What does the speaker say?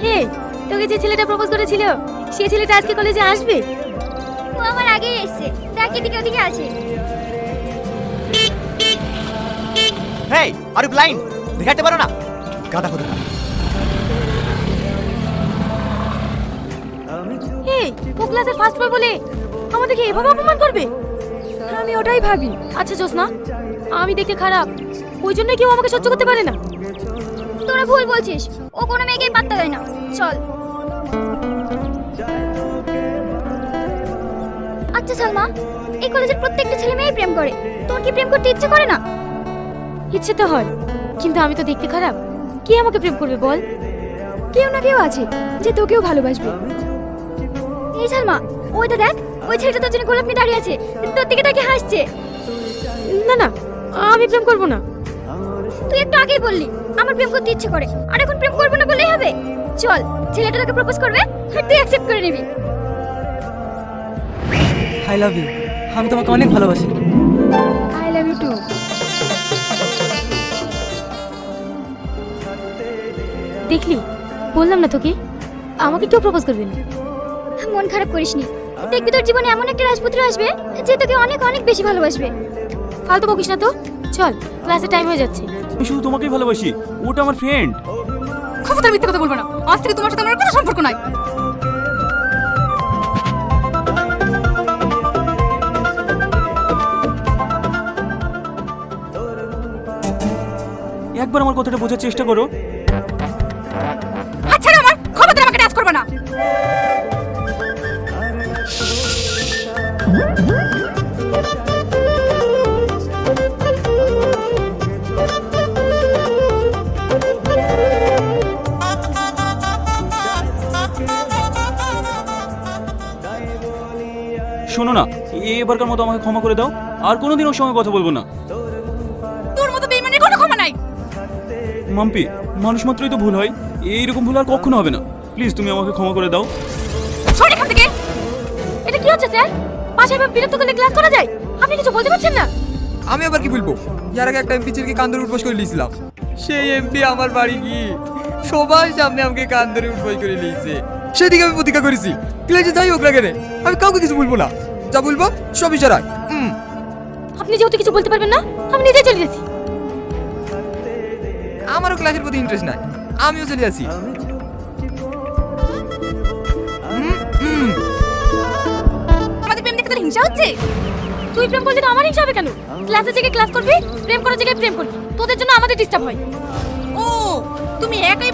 হে, তোকে যে ছেলেটা প্রপোজ করেছিল সেই ছেলেটা আজকে কলেজে আসবে? ও আমার আগেই এসেছে, দেখ এদিকে ওদিকে আছে। হেই, আর ইউ ব্লাইন্ড? দেখাতে পারো না? গাদা খোদা। হে, ও ক্লাসের ফার্স্ট বয় বলে আমাদেরকে এভাবে অপমান করবে? আমি ওটাই ভাবি। আচ্ছা জোসনা, আমি দেখতে খারাপ, ওই জন্য কেউ আমাকে সহ্য করতে পারে না। তোরা ভুল বলছিস, ও কোনো মেয়েকেই পাত্তা দেয় না। চল। আচ্ছা সালমা, এই কলেজের প্রত্যেকটা ছেলে মেয়েই প্রেম করে, তোর কি প্রেম করতে ইচ্ছে করে না? ইচ্ছে তো হয়, কিন্তু আমি তো দেখতে খারাপ, কে আমাকে প্রেম করবে বল? কেউ না কেউ আছে যে তোকেও ভালোবাসবে। এই সালমা, ওইটা দেখ, ওই ছেলেটা তোর জন্য গোলাপ নিয়ে দাঁড়িয়ে আছে, তোর দিকে তাকিয়ে হাসছে। না না, আমি প্রেম করব না। তুই একটু আগেই বললি আমার প্রেম করতে ইচ্ছে করে, আর এখন প্রেম করবো না বললেই হবে? চল, ছেলেটা তোকে প্রপোজ করবে আর তুই অ্যাকসেপ্ট করে নিবি। আই লাভ ইউ, আমি তোমাকে অনেক ভালোবাসি। I love you too. দেখলি, বললাম না তোকে, আমাকে কেউ প্রপোজ করবে না। মন খারাপ করিসনি, দেখবি তোর জীবনে এমন একটা রাজপুত্র আসবে যে তোকে অনেক অনেক বেশি ভালোবাসবে। ফালতু বকিস না তো, চল, ক্লাসের টাইম হয়ে যাচ্ছে। আমি শুধু তোমাকেই ভালোবাসি, ওটা আমার ফ্রেন্ড। খবরদার মিথ্যে কথা বলবো না, আজ থেকে তোমার সাথে আমার কোনো সম্পর্ক নাই। একবার আমার কথাটা বোঝার চেষ্টা করো। আচ্ছা আমার খবরদার আমাকে টাচ করবে না। শোনো না, এবারকার মতো আমাকে ক্ষমা করে দাও, আর কোনোদিন ওর সঙ্গে কথা বলবো না। তোর মতো বেঈমানের কোনো ক্ষমা নাই। মাম্পি, মানুষ মাত্রই তো ভুল হয়, এইরকম ভুল আর কখনো হবে না। প্লিজ তুমি আমাকে ক্ষমা করে দাও। সর এখান থেকে। এটা কি হচ্ছে স্যার? পাশে এভাবে বিরক্ত করলে ক্লাস করা যায়? আপনি কিছু বলতে পারছেন না? আমি আবার কি বলবো? ইয়ার আগে একটা এমপি ছেলেকে কান ধরে উঠবোস করে নিয়েছিলাম, সেই এমপি আমার বাড়ি গিয়ে সবার সামনে আমাকে কান ধরে উঠবোস করে নিয়েছে। সেদিকে আমি প্রতিজ্ঞা করেছি, ক্লাসে যাই হোক না কেন আমি কাউকে কিছু বলবো না, যা বলবো সব ইশারায়। আপনি যেহেতু কিছু বলতে পারবেন না, আমি নিজেই চলে যাচ্ছি। আমারও ক্লাসের প্রতি ইন্টারেস্ট নাই, আমিও চলে যাচ্ছি। আমাদের প্রেম দেখে তোর হিংসা হচ্ছে? তুই প্রেম করলে তো আমার হিংসা হবে কেন? ক্লাসে জায়গায় ক্লাস করবি, প্রেম করার জায়গায় প্রেম করবি, তোদের জন্য আমাদের ডিস্টার্ব হয়। ও, তুমি একাই